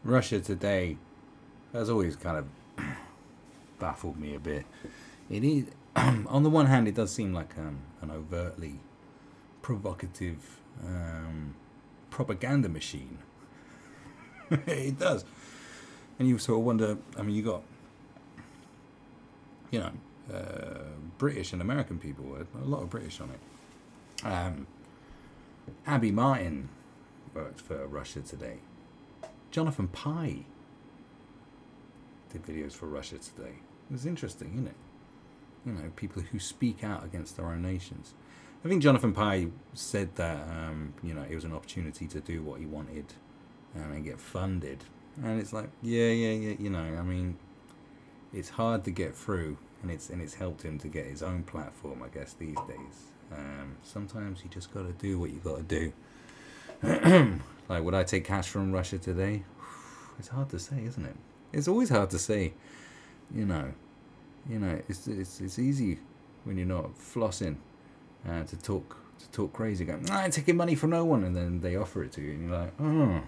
Russia Today has always kind of baffled me a bit. It is, on the one hand, it does seem like an overtly provocative propaganda machine. It does. And you sort of wonder, I mean, you got, you know, British and American people, a lot of British on it. Abby Martin worked for Russia Today. Jonathan Pye did videos for Russia Today. It was interesting, isn't it? You know, people who speak out against their own nations. I think Jonathan Pye said that, you know, it was an opportunity to do what he wanted and get funded. And it's like, yeah, you know, I mean, it's hard to get through, and it's helped him to get his own platform, I guess, these days. Sometimes you just got to do what you got to do. Like, would I take cash from Russia Today? It's hard to say, isn't it? It's always hard to say. You know, it's easy when you're not flossing to talk crazy, going, I ain't taking money from no one, and then they offer it to you, and you're like, oh.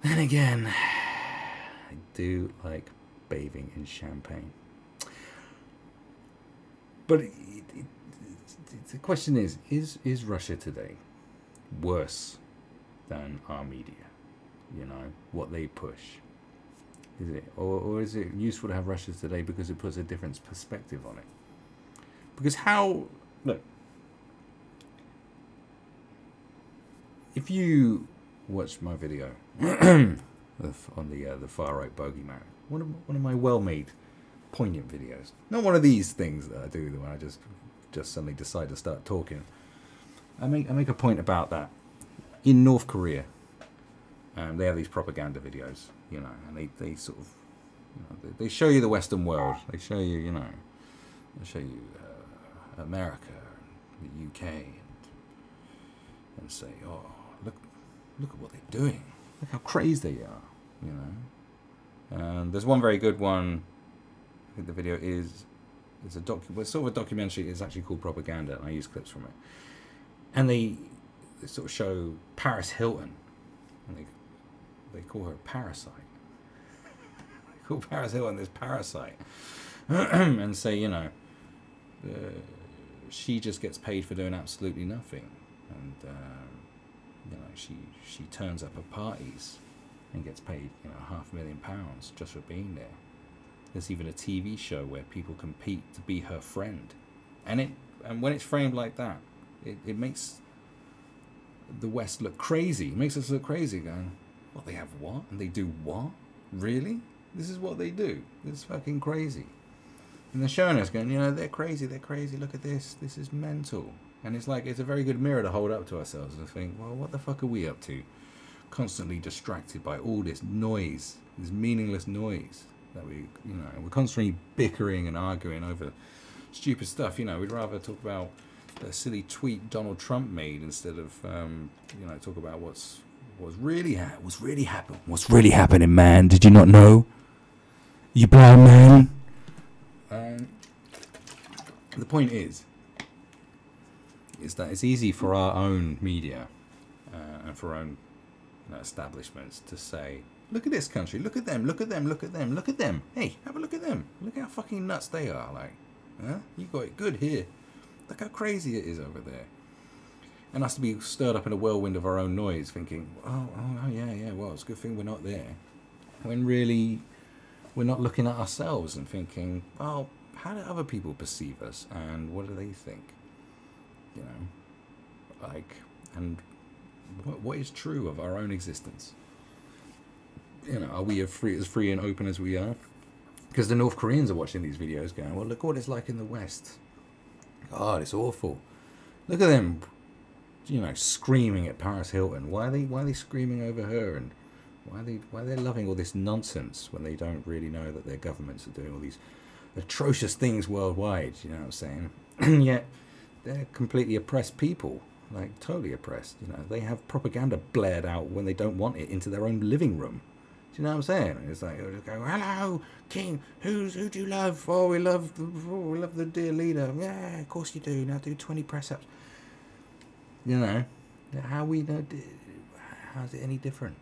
Then again, I do like bathing in champagne. But the question is Russia Today worse than our media? You know, what they push. Is it? Or is it useful to have Russia Today because it puts a different perspective on it? Because look, if you watch my video on the far right bogeyman, one of my well-made, poignant videos, not one of these things that I do when I just suddenly decide to start talking. I make a point about that. In North Korea, they have these propaganda videos, you know, and they sort of, you know, they show you the Western world. They show you, you know, they show you America, and the UK, and say, oh, look at what they're doing. Look how crazy they are, you know. And there's one very good one. I think the video is it's sort of a documentary. It's actually called Propaganda, and I use clips from it. And they sort of show Paris Hilton, and they call her a parasite. They call Paris Hilton this parasite, and say, you know, she just gets paid for doing absolutely nothing, and you know, she turns up at parties and gets paid, you know, £500,000 just for being there. There's even a TV show where people compete to be her friend, and when it's framed like that, it makes the West look crazy. It makes us look crazy, going, what, they have what? And they do what? Really? This is what they do? This is fucking crazy. And they're showing us, going, you know, they're crazy, look at this is mental. And it's like, it's a very good mirror to hold up to ourselves and think, well, what the fuck are we up to? Constantly distracted by all this noise, this meaningless noise that we, you know, we're constantly bickering and arguing over stupid stuff. You know, we'd rather talk about the silly tweet Donald Trump made instead of, you know, talk about what's really happening, man. Did you not know? You blind man. The point is that it's easy for our own media and for our own, you know, establishments to say, look at this country, look at them. Hey, have a look at them. Look how fucking nuts they are. Like, huh? You got it good here. Look how crazy it is over there. And us to be stirred up in a whirlwind of our own noise, thinking, oh yeah, well, it's a good thing we're not there. When really, we're not looking at ourselves and thinking, well, how do other people perceive us, and what do they think? You know, like, and what is true of our own existence? You know, are we as free and open as we are? Because the North Koreans are watching these videos going, well, look what it's like in the West. God, it's awful. Look at them, you know, screaming at Paris Hilton. Why are they screaming over her? And why are they loving all this nonsense when they don't really know that their governments are doing all these atrocious things worldwide? You know what I'm saying? And yet they're completely oppressed people, like totally oppressed. You know, they have propaganda blared out when they don't want it into their own living room. Do you know what I'm saying? It's like, just go, hello, King. Who do you love? Oh, we love the dear leader. Yeah, of course you do. Now do 20 press-ups. You know, how we know? How's it any different?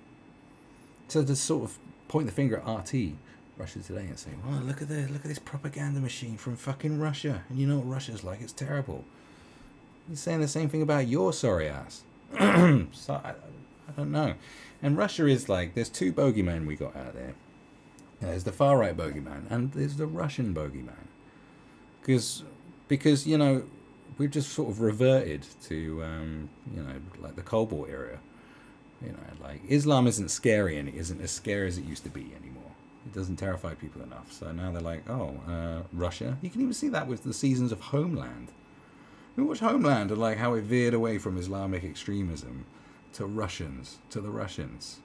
So to sort of point the finger at RT, Russia Today, and say, well, look at this propaganda machine from fucking Russia. And you know what Russia's like, it's terrible. He's saying the same thing about your sorry ass. So I don't know. And Russia is like, there's two bogeymen we got out there. There's the far right bogeyman and there's the Russian bogeyman. Because you know, we've just sort of reverted to, you know, like the Cold War era. You know, like Islam isn't scary and it isn't as scary as it used to be anymore. It doesn't terrify people enough. So now they're like, oh, Russia. You can even see that with the seasons of Homeland. You watch Homeland and like how it veered away from Islamic extremism to Russians, to the Russians.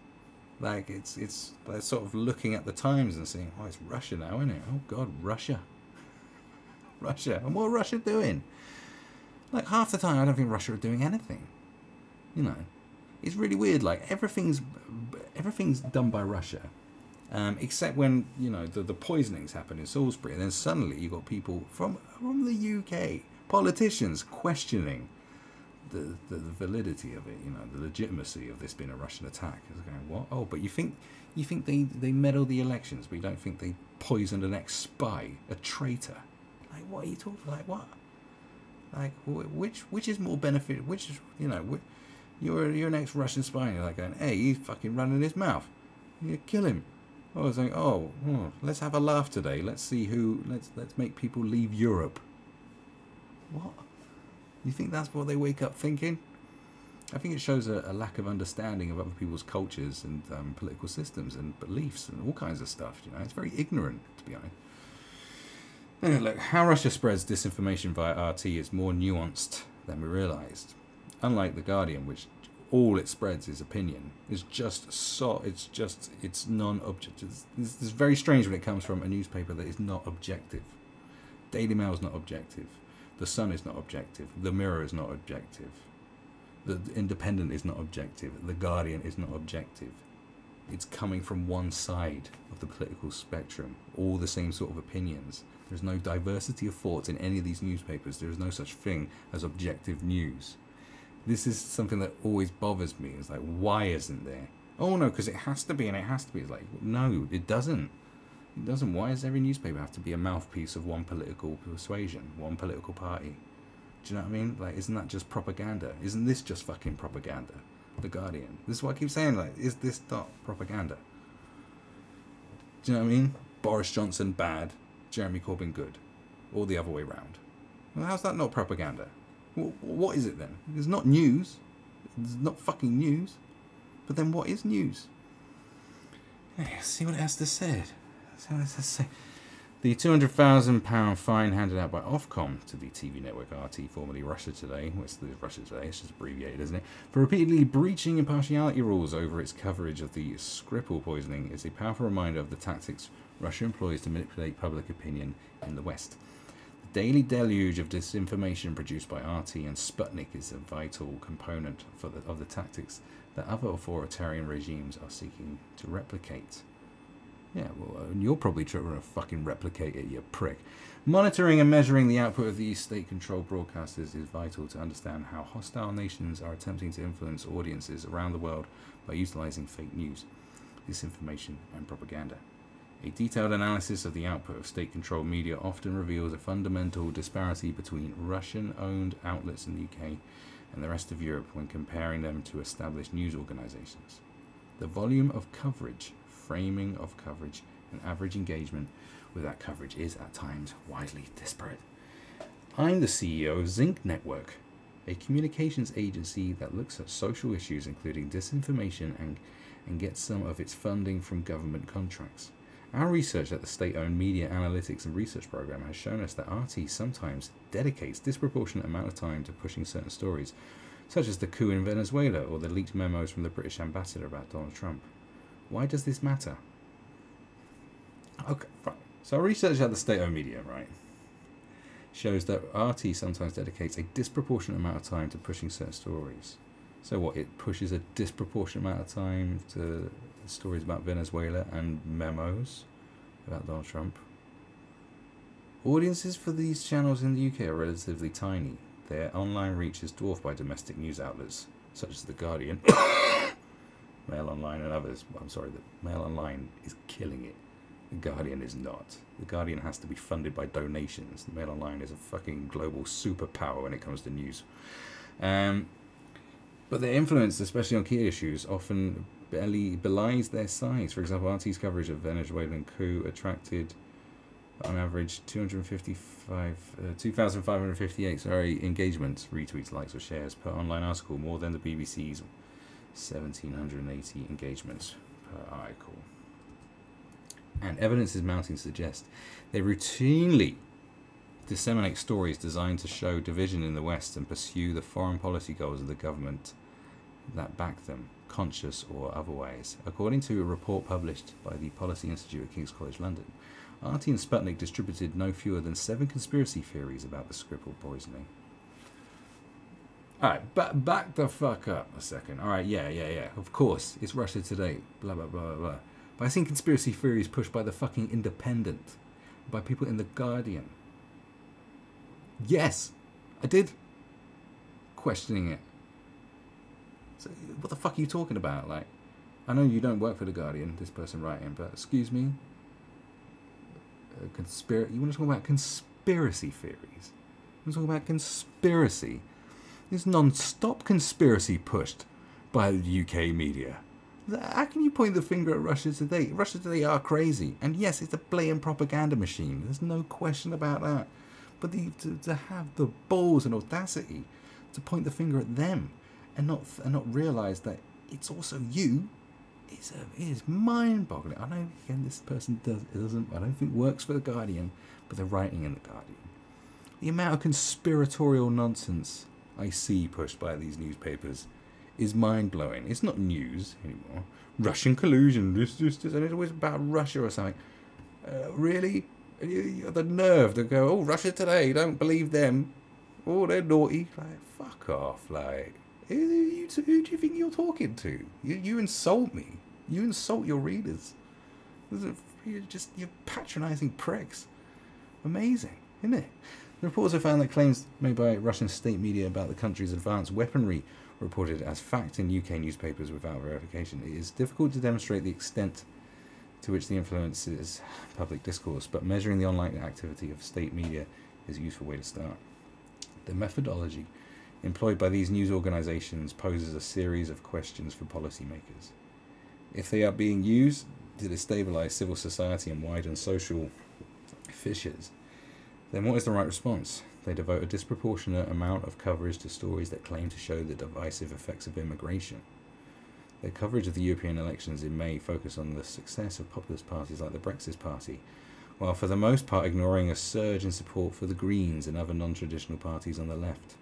Like it's they're sort of looking at the times and saying, oh, it's Russia now, isn't it? Oh God, Russia. Russia. And what are Russia doing? Like half the time I don't think Russia are doing anything. You know. It's really weird, like everything's done by Russia. Except when, you know, the poisonings happen in Salisbury, and then suddenly you got people from the UK, politicians questioning the validity of it, you know, the legitimacy of this being a Russian attack. It's going, what? Oh, but you think they meddled the elections, but you don't think they poisoned an ex-spy, a traitor? Like, what are you talking? Like, what? Like, which is more benefit? Which is, you know, you're an ex-Russian spy, and you're like going, hey, he's fucking running his mouth. You kill him. I was like, oh, let's have a laugh today. Let's see who. Let's make people leave Europe. What? You think that's what they wake up thinking? I think it shows a lack of understanding of other people's cultures and political systems and beliefs and all kinds of stuff. You know, it's very ignorant, to be honest. Anyway, look, how Russia spreads disinformation via RT is more nuanced than we realised. Unlike The Guardian, which all it spreads is opinion, it's non-objective. It's very strange when it comes from a newspaper that is not objective. Daily Mail is not objective. The Sun is not objective. The Mirror is not objective. The Independent is not objective. The Guardian is not objective. It's coming from one side of the political spectrum, all the same sort of opinions. There's no diversity of thoughts in any of these newspapers. There is no such thing as objective news. This is something that always bothers me. It's like, why isn't there? Oh no, because it has to be, and it has to be. It's like, no, it doesn't. It doesn't. Why does every newspaper have to be a mouthpiece of one political persuasion, one political party? Do you know what I mean? Like, isn't that just propaganda? Isn't this just fucking propaganda? The Guardian. This is what I keep saying. Like, is this not propaganda? Do you know what I mean? Boris Johnson bad, Jeremy Corbyn good, or the other way round. Well, how's that not propaganda? What is it then? It's not news. It's not fucking news. But then what is news? Hey, see what it has to say. See what it has to say. The £200,000 fine handed out by Ofcom to the TV network RT, formerly Russia Today, well, it's Russia Today, it's just abbreviated, isn't it, for repeatedly breaching impartiality rules over its coverage of the Skripal poisoning is a powerful reminder of the tactics Russia employs to manipulate public opinion in the West. The daily deluge of disinformation produced by RT and Sputnik is a vital component of the tactics that other authoritarian regimes are seeking to replicate. Yeah, well, you're probably trying to fucking replicate it, you prick. Monitoring and measuring the output of these state-controlled broadcasters is vital to understand how hostile nations are attempting to influence audiences around the world by utilizing fake news, disinformation, and propaganda. A detailed analysis of the output of state-controlled media often reveals a fundamental disparity between Russian-owned outlets in the UK and the rest of Europe when comparing them to established news organizations. The volume of coverage, framing of coverage, and average engagement with that coverage is at times widely disparate. I'm the CEO of Zinc Network, a communications agency that looks at social issues including disinformation and gets some of its funding from government contracts. Our research at the state-owned Media Analytics and Research Program has shown us that RT sometimes dedicates disproportionate amount of time to pushing certain stories, such as the coup in Venezuela or the leaked memos from the British ambassador about Donald Trump. Why does this matter? Okay, fine. So our research at the state-owned media, right, shows that RT sometimes dedicates a disproportionate amount of time to pushing certain stories. So what, it pushes a disproportionate amount of time to stories about Venezuela and memos about Donald Trump. Audiences for these channels in the UK are relatively tiny. Their online reach is dwarfed by domestic news outlets, such as The Guardian, Mail Online and others. Well, I'm sorry, the Mail Online is killing it. The Guardian is not. The Guardian has to be funded by donations. The Mail Online is a fucking global superpower when it comes to news. But their influence, especially on key issues, often barely belies their size. For example, RT's coverage of Venezuelan coup attracted, on average, 2,558 engagements, retweets, likes, or shares per online article, more than the BBC's 1,780 engagements per article. And evidence is mounting to suggest they routinely disseminate stories designed to show division in the West and pursue the foreign policy goals of the government that back them, conscious or otherwise. According to a report published by the Policy Institute at King's College London, RT and Sputnik distributed no fewer than 7 conspiracy theories about the Skripal poisoning. Alright, back the fuck up a second. Alright, yeah. Of course, it's Russia Today, blah, blah, blah, blah, blah. But I've seen conspiracy theories pushed by the fucking Independent, by people in The Guardian. Yes, I did. Questioning it. So, what the fuck are you talking about? Like, I know you don't work for The Guardian, this person writing, but excuse me? You want to talk about conspiracy theories? You want to talk about conspiracy? There's non-stop conspiracy pushed by the UK media. How can you point the finger at Russia Today? Russia Today are crazy. And yes, it's a blatant propaganda machine. There's no question about that. But to have the balls and audacity to point the finger at them and not realise that it's also you, it is mind-boggling. I know, again, this person doesn't, I don't think works for The Guardian, but they're writing in The Guardian. The amount of conspiratorial nonsense I see pushed by these newspapers is mind-blowing. It's not news anymore. Russian collusion, this, and it's always about Russia or something. Really? You have the nerve to go, oh, Russia Today, don't believe them. Oh, they're naughty. Like, fuck off. Like, who do you think you're talking to? You insult me. You insult your readers. You're patronising pricks. Amazing, isn't it? The report also found that claims made by Russian state media about the country's advanced weaponry reported as fact in UK newspapers without verification. It is difficult to demonstrate the extent to which the influences public discourse, but measuring the online activity of state media is a useful way to start. The methodology employed by these news organisations poses a series of questions for policymakers. If they are being used to destabilise civil society and widen social fissures, then what is the right response? They devote a disproportionate amount of coverage to stories that claim to show the divisive effects of immigration. Their coverage of the European elections in May focused on the success of populist parties like the Brexit Party, while for the most part ignoring a surge in support for the Greens and other non-traditional parties on the left.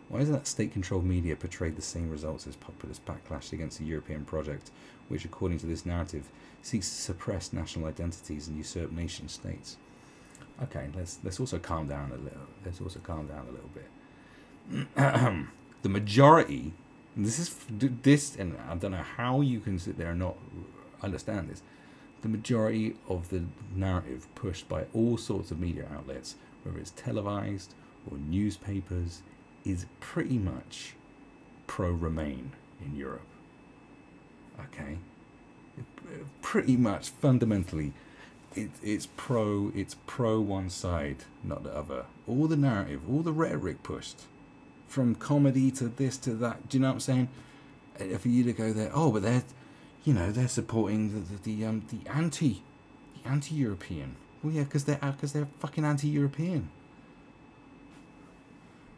Why isn't that state-controlled media portrayed the same results as populist backlash against the European project, which, according to this narrative, seeks to suppress national identities and usurp nation-states? Okay, let's also calm down a little. Bit. The majority, and I don't know how you can sit there and not understand this. The majority of the narrative pushed by all sorts of media outlets, whether it's televised or newspapers, is pretty much pro-Remain in Europe. Okay, pretty much fundamentally. It's pro one side, not the other. All the narrative, all the rhetoric pushed, from comedy to this to that. Do you know what I'm saying? For you to go there, oh, but they're supporting the anti-European. Well, yeah, because they're fucking anti-European.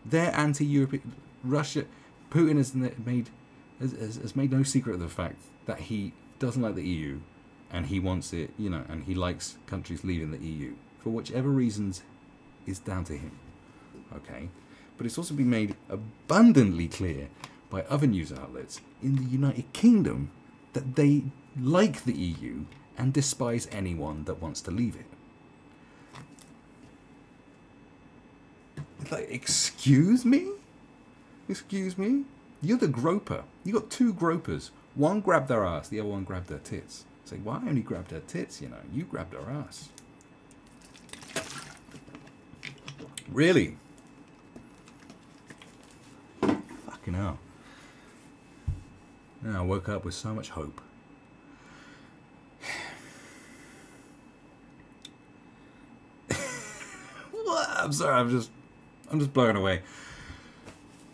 They're anti-European. Russia, Putin has made no secret of the fact that he doesn't like the EU. And he wants it, and he likes countries leaving the EU. For whichever reasons is down to him. Okay? But it's also been made abundantly clear by other news outlets in the United Kingdom that they like the EU and despise anyone that wants to leave it. It's like, excuse me? Excuse me? You're the groper. You got 2 gropers. One grabbed their ass, the other one grabbed their tits. Say, well, I only grabbed her tits, you grabbed her ass. Really? Fucking hell. And I woke up with so much hope. What? I'm sorry, I'm just blown away.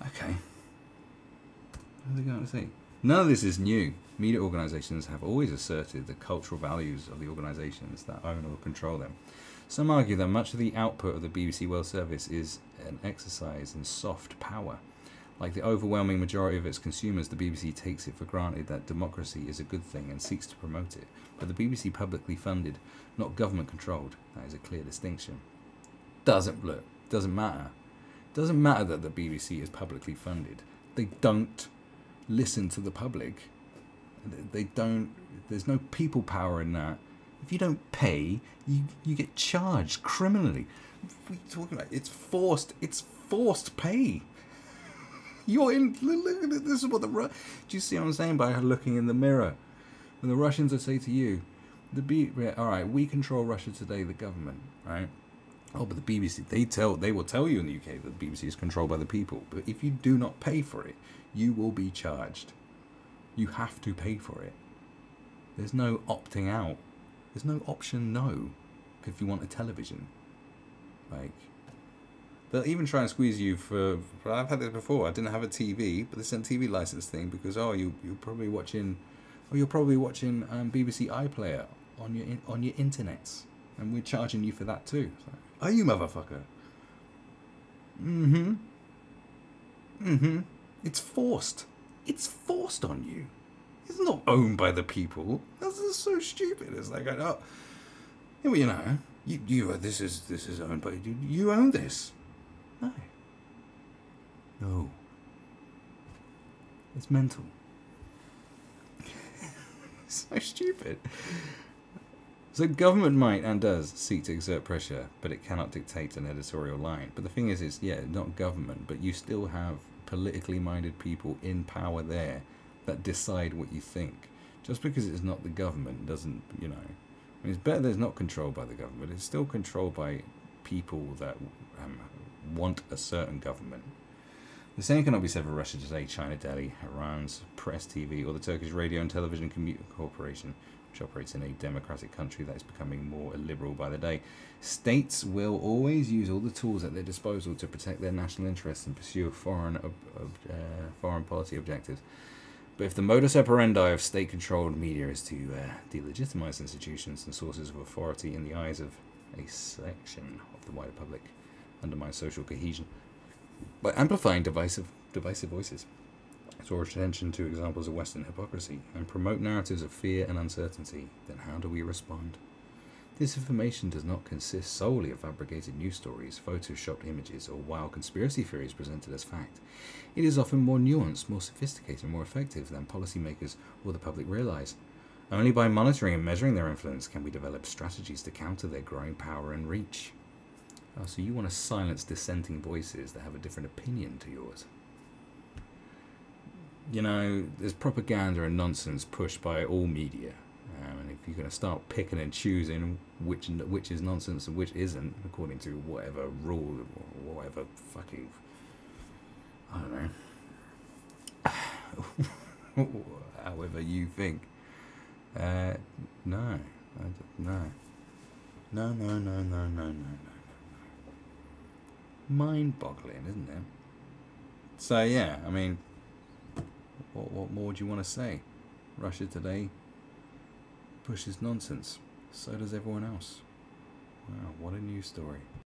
Okay. What are they going to say? None of this is new. Media organisations have always asserted the cultural values of the organisations that own or control them. Some argue that much of the output of the BBC World Service is an exercise in soft power. Like the overwhelming majority of its consumers, the BBC takes it for granted that democracy is a good thing and seeks to promote it. But the BBC publicly funded, not government controlled. That is a clear distinction. Doesn't matter. Doesn't matter that the BBC is publicly funded. They don't listen to the public. They don't. There's no people power in that. If you don't pay, you get charged criminally. What are you talking about? It's forced pay. You're in. Look at it. This is what the. Do you see what I'm saying by looking in the mirror? When the Russians will say to you, all right, we control Russia today, the government, right? Oh, but the BBC, they will tell you in the UK that the BBC is controlled by the people. But if you do not pay for it, you will be charged. You have to pay for it. There's no opting out. There's no option no if you want a television. Like, they'll even try and squeeze you for. I've had this before. I didn't have a TV, but they sent TV license thing because you're probably watching BBC iPlayer on your internets, and we're charging you for that too. So, are you motherfucker? It's forced. It's forced on you. It's not owned by the people. That's just so stupid. It's like, oh, you know, this is owned by you. You own this. No. It's mental. It's so stupid. So government might and does seek to exert pressure, but it cannot dictate an editorial line. But the thing is, it's not government, but you still have politically minded people in power there that decide what you think. Just because it's not the government doesn't, I mean, it's better that it's not controlled by the government. It's still controlled by people that want a certain government. The same cannot be said for Russia Today, China Daily, Iran's Press TV, or the Turkish Radio and Television Corporation, which operates in a democratic country that is becoming more illiberal by the day. States will always use all the tools at their disposal to protect their national interests and pursue foreign policy objectives. But if the modus operandi of state-controlled media is to delegitimize institutions and sources of authority in the eyes of a section of the wider public, undermine social cohesion by amplifying divisive voices, draw attention to examples of Western hypocrisy, and promote narratives of fear and uncertainty, then how do we respond? Disinformation does not consist solely of fabricated news stories, photoshopped images, or wild conspiracy theories presented as fact. It is often more nuanced, more sophisticated, and more effective than policymakers or the public realize. Only by monitoring and measuring their influence can we develop strategies to counter their growing power and reach. Oh, so you want to silence dissenting voices that have a different opinion to yours? There's propaganda and nonsense pushed by all media. And if you're going to start picking and choosing which is nonsense and which isn't, according to whatever rule or whatever fucking, I don't know, however you think. No. Mind-boggling, isn't it? So yeah, I mean, what more do you want to say? Russia Today pushes nonsense. So does everyone else. Wow, what a news story.